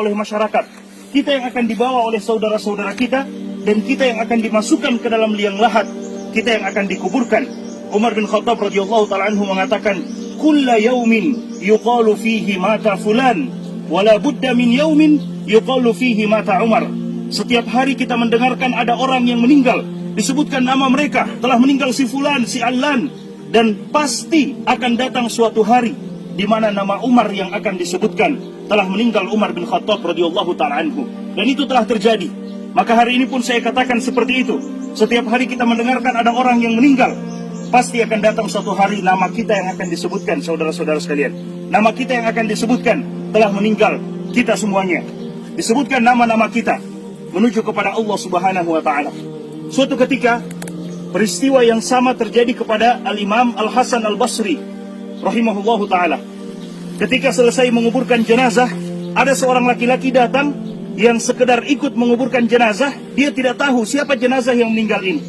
oleh masyarakat, kita yang akan dibawa oleh saudara-saudara kita, dan kita yang akan dimasukkan ke dalam liang lahat, kita yang akan dikuburkan. Umar bin Khattab radhiyallahu ta'ala anhu mengatakan, kulla yaumin yuqalu fihi mata fulan, wala budda min yaumin yuqalu fihi mata Umar. Setiap hari kita mendengarkan ada orang yang meninggal, disebutkan nama mereka, telah meninggal si fulan, si Allan, dan pasti akan datang suatu hari di mana nama Umar yang akan disebutkan, telah meninggal Umar bin Khattab radhiyallahu ta'ala anhu. Dan itu telah terjadi. Maka hari ini pun saya katakan seperti itu. Setiap hari kita mendengarkan ada orang yang meninggal, pasti akan datang suatu hari nama kita yang akan disebutkan, saudara-saudara sekalian. Nama kita yang akan disebutkan, telah meninggal kita semuanya. Disebutkan nama-nama kita menuju kepada Allah Subhanahu wa ta'ala. Suatu ketika peristiwa yang sama terjadi kepada Al-Imam Al-Hasan Al-Basri rahimahullahu ta'ala. Ketika selesai menguburkan jenazah, ada seorang laki-laki datang yang sekedar ikut menguburkan jenazah. Dia tidak tahu siapa jenazah yang meninggal ini.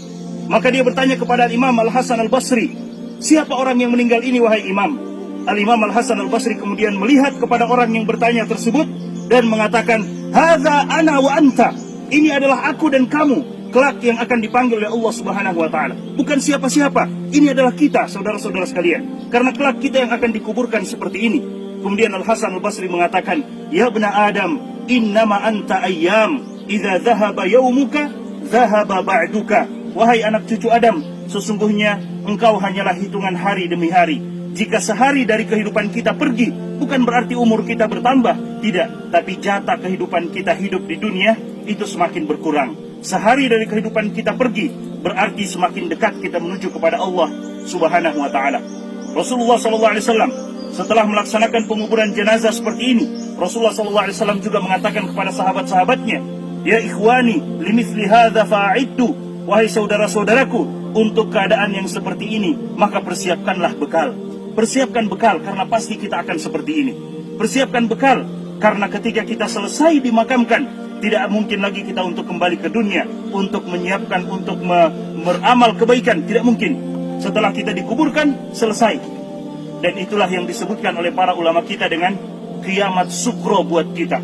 Maka dia bertanya kepada Imam Al-Hasan Al-Basri, siapa orang yang meninggal ini wahai Imam? Al-Imam Al-Hasan Al-Basri kemudian melihat kepada orang yang bertanya tersebut dan mengatakan, hadza ana wa anta, ini adalah aku dan kamu kelak yang akan dipanggil oleh Allah Subhanahu wa ta'ala. Bukan siapa-siapa, ini adalah kita, saudara-saudara sekalian. Karena kelak kita yang akan dikuburkan seperti ini. Kemudian Al-Hasan Al-Basri mengatakan, ya bna Adam, innama anta ayyam, idza dhahaba yaumuka dhahaba ba'duka. Wahai anak cucu Adam, sesungguhnya engkau hanyalah hitungan hari demi hari. Jika sehari dari kehidupan kita pergi, bukan berarti umur kita bertambah, tidak. Tapi jatah kehidupan kita hidup di dunia itu semakin berkurang. Sehari dari kehidupan kita pergi, berarti semakin dekat kita menuju kepada Allah Subhanahu wa ta'ala. Rasulullah SAW setelah melaksanakan penguburan jenazah seperti ini, Rasulullah SAW juga mengatakan kepada sahabat-sahabatnya, ya ikhwani, limithli hadza fa'iddu, wahai saudara-saudaraku, untuk keadaan yang seperti ini, maka persiapkanlah bekal. Persiapkan bekal, karena pasti kita akan seperti ini. Persiapkan bekal, karena ketika kita selesai dimakamkan, tidak mungkin lagi kita untuk kembali ke dunia, untuk menyiapkan, untuk beramal kebaikan. Tidak mungkin. Setelah kita dikuburkan, selesai. Dan itulah yang disebutkan oleh para ulama kita dengan kiamat sukro buat kita.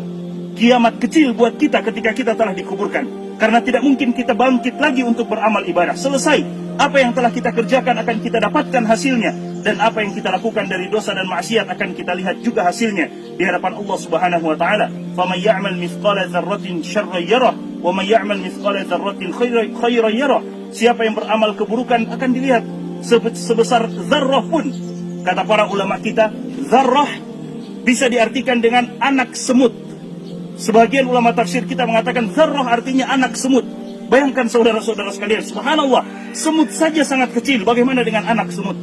Kiamat kecil buat kita ketika kita telah dikuburkan. Karena tidak mungkin kita bangkit lagi untuk beramal ibadah. Selesai. Apa yang telah kita kerjakan akan kita dapatkan hasilnya. Dan apa yang kita lakukan dari dosa dan maksiat akan kita lihat juga hasilnya di hadapan Allah Subhanahu wa ta'ala. فَمَنْ يَعْمَلْ مِثْقَالَ ذَرَّةٍ شَرًّا يَرَهُ وَمَنْ يَعْمَلْ مِثْقَالَ ذَرَّةٍ خَيْرًا يَرَهُ. Siapa yang beramal keburukan akan dilihat sebesar zarrah pun. Kata para ulama kita, zarrah bisa diartikan dengan anak semut. Sebagian ulama tafsir kita mengatakan zarrah artinya anak semut. Bayangkan saudara-saudara sekalian, subhanallah, semut saja sangat kecil, bagaimana dengan anak semut?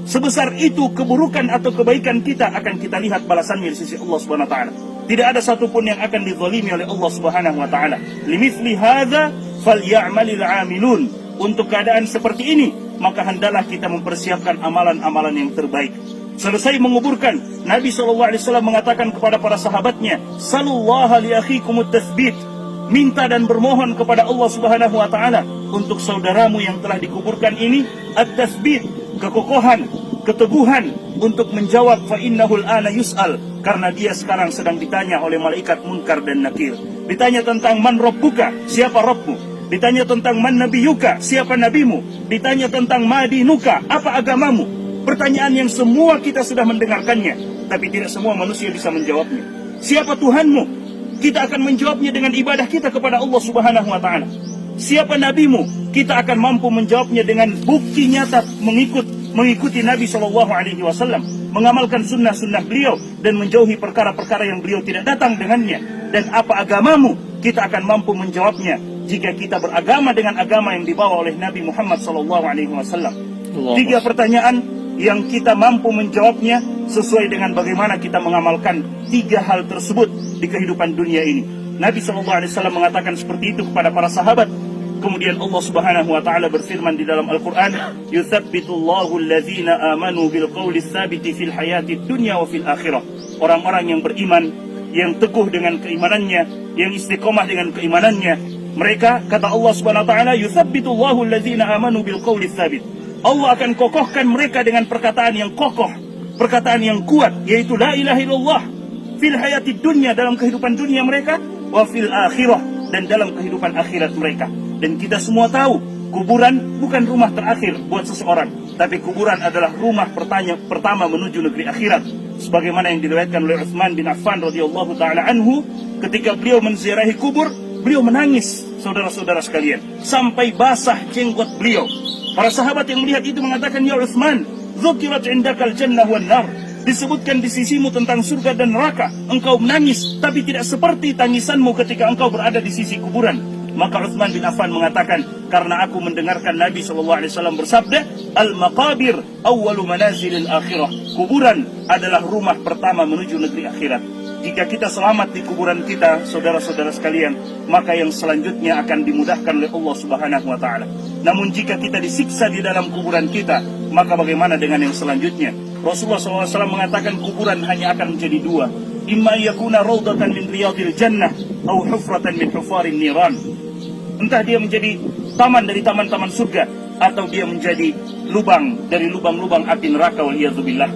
Sebesar itu keburukan atau kebaikan kita akan kita lihat balasannya di sisi Allah Subhanahu wa ta'ala. Tidak ada satupun yang akan dizalimi oleh Allah Subhanahu wa ta'ala. Limithli hadza falyamalil 'amilun. Untuk keadaan seperti ini, maka hendaklah kita mempersiapkan amalan-amalan yang terbaik. Selesai menguburkan, Nabi SAW mengatakan kepada para sahabatnya, Salullaha li akhikumut tathbit. Minta dan bermohon kepada Allah Subhanahu wa ta'ala untuk saudaramu yang telah dikuburkan ini, at-tathbit, kekokohan, keteguhan untuk menjawab, fa innahul ana yus'al, karena dia sekarang sedang ditanya oleh malaikat Munkar dan Nakir. Ditanya tentang man rabbuka, siapa Rabbmu? Ditanya tentang man nabiyuka, siapa nabimu? Ditanya tentang madinuka, apa agamamu? Pertanyaan yang semua kita sudah mendengarkannya, tapi tidak semua manusia bisa menjawabnya. Siapa Tuhanmu? Kita akan menjawabnya dengan ibadah kita kepada Allah Subhanahu wa ta'ala. Siapa nabimu? Kita akan mampu menjawabnya dengan bukti nyata mengikuti Nabi SAW, mengamalkan sunnah-sunnah beliau dan menjauhi perkara-perkara yang beliau tidak datang dengannya. Dan apa agamamu? Kita akan mampu menjawabnya jika kita beragama dengan agama yang dibawa oleh Nabi Muhammad SAW. 3 pertanyaan yang kita mampu menjawabnya sesuai dengan bagaimana kita mengamalkan 3 hal tersebut di kehidupan dunia ini. Nabi SAW mengatakan seperti itu kepada para sahabat. Kemudian Allah Subhanahu wa ta'ala berfirman di dalam Al-Quran, Yuthabbitullahu alladhina amanu bilqawli tsabiti fil hayati dunya wa fil akhirah. Orang-orang yang beriman, yang teguh dengan keimanannya, yang istiqomah dengan keimanannya, mereka, kata Allah Subhanahu wa ta'ala, Yuthabbitullahu alladhina amanu bilqawli tsabit. Allah akan kokohkan mereka dengan perkataan yang kokoh, perkataan yang kuat, yaitu la ilaha illallah. fil hayatid dunya, dalam kehidupan dunia mereka, wa fil akhirah, dan dalam kehidupan akhirat mereka. Dan kita semua tahu, kuburan bukan rumah terakhir buat seseorang, tapi kuburan adalah rumah pertama menuju negeri akhirat. Sebagaimana yang diriwayatkan oleh Utsman bin Affan radhiyallahu taala anhu, ketika beliau menziarahi kubur, beliau menangis, saudara-saudara sekalian, sampai basah jenggot beliau. Para sahabat yang melihat itu mengatakan, ya Utsman, dzukirat indakal jannah wan nar, disebutkan di sisimu tentang surga dan neraka, engkau menangis, tapi tidak seperti tangisanmu ketika engkau berada di sisi kuburan. Maka Utsman bin Affan mengatakan, karena aku mendengarkan Nabi SAW bersabda, al-maqabir awwalu manazilil akhirah, kuburan adalah rumah pertama menuju negeri akhirat. Jika kita selamat di kuburan kita, saudara-saudara sekalian, maka yang selanjutnya akan dimudahkan oleh Allah Subhanahu wa taala. Namun jika kita disiksa di dalam kuburan kita, maka bagaimana dengan yang selanjutnya? Rasulullah SAW mengatakan kuburan hanya akan menjadi dua, imma yakuna rawdatan min riyadil jannah atau hufratan min hufarin niran. Entah dia menjadi taman dari taman-taman surga, atau dia menjadi lubang dari lubang-lubang api neraka, waliyadzubillah.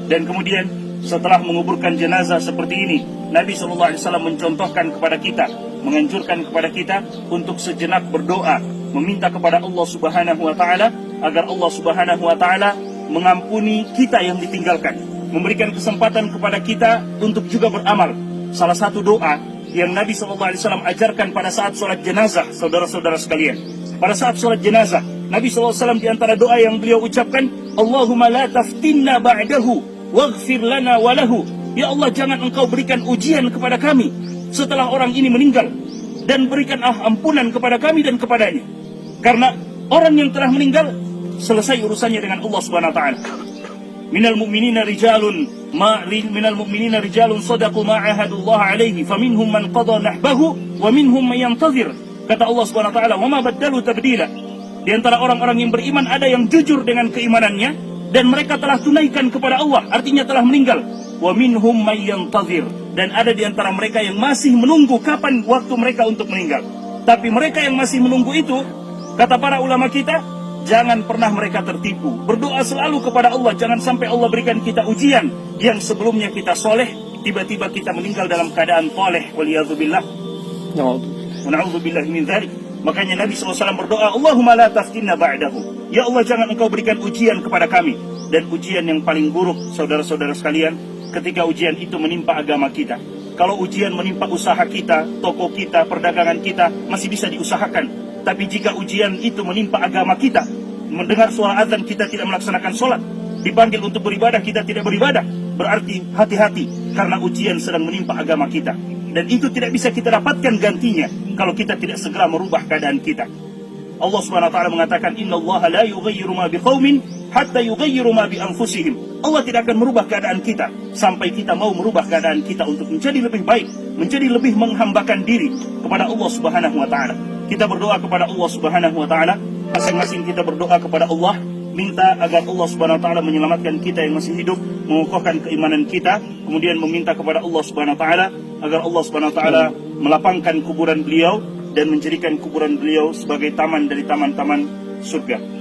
Dan kemudian setelah menguburkan jenazah seperti ini, Nabi SAW mencontohkan kepada kita, menganjurkan kepada kita untuk sejenak berdoa, meminta kepada Allah Subhanahu wa taala agar Allah Subhanahu wa taala mengampuni kita yang ditinggalkan, memberikan kesempatan kepada kita untuk juga beramal. Salah satu doa yang Nabi SAW ajarkan pada saat sholat jenazah, saudara-saudara sekalian, pada saat sholat jenazah, Nabi SAW di antara doa yang beliau ucapkan, Allahumma la taftinna ba'dahu waghfir lana walahu, ya Allah, jangan engkau berikan ujian kepada kami setelah orang ini meninggal, dan berikan ampunan kepada kami dan kepadanya. Karena orang yang telah meninggal selesai urusannya dengan Allah Subhanahu wa taala. Minal mu'minina rijalun sadaqu ma ahadullah alaihi faminhum man qada nahbahu wa minhum man yantazir. Kata Allah Subhanahu wa taala, wa ma baddalu tabdila. Di antara orang-orang yang beriman ada yang jujur dengan keimanannya dan mereka telah tunaikan kepada Allah, artinya telah meninggal. Wa minhum man yantazir, dan ada di antara mereka yang masih menunggu kapan waktu mereka untuk meninggal. Tapi mereka yang masih menunggu itu, kata para ulama kita, jangan pernah mereka tertipu. Berdoa selalu kepada Allah, jangan sampai Allah berikan kita ujian yang sebelumnya kita soleh, tiba-tiba kita meninggal dalam keadaan toleh, waliyadzubillah. Na'udzubillah min dzalik. Makanya Nabi SAW berdoa, Allahumma la taftinna ba'dahu, ya Allah, jangan engkau berikan ujian kepada kami. Dan ujian yang paling buruk, saudara-saudara sekalian, ketika ujian itu menimpa agama kita. Kalau ujian menimpa usaha kita, toko kita, perdagangan kita, masih bisa diusahakan. Tapi jika ujian itu menimpa agama kita, mendengar suara azan kita tidak melaksanakan sholat, dipanggil untuk beribadah kita tidak beribadah, berarti hati-hati, karena ujian sedang menimpa agama kita. Dan itu tidak bisa kita dapatkan gantinya kalau kita tidak segera merubah keadaan kita. Allah Subhanahu wa taala mengatakan, innallaha la yughayyiru ma biqaumin hatta yughayyiru ma bi anfusihim. Allah tidak akan merubah keadaan kita sampai kita mau merubah keadaan kita untuk menjadi lebih baik, menjadi lebih menghambakan diri kepada Allah Subhanahu wa taala. Kita berdoa kepada Allah Subhanahu wa taala, masing-masing kita berdoa kepada Allah, minta agar Allah Subhanahu wa taala menyelamatkan kita yang masih hidup, mengokohkan keimanan kita, kemudian meminta kepada Allah Subhanahu wa taala agar Allah Subhanahu wa taala melapangkan kuburan beliau dan menjadikan kuburan beliau sebagai taman dari taman-taman surga.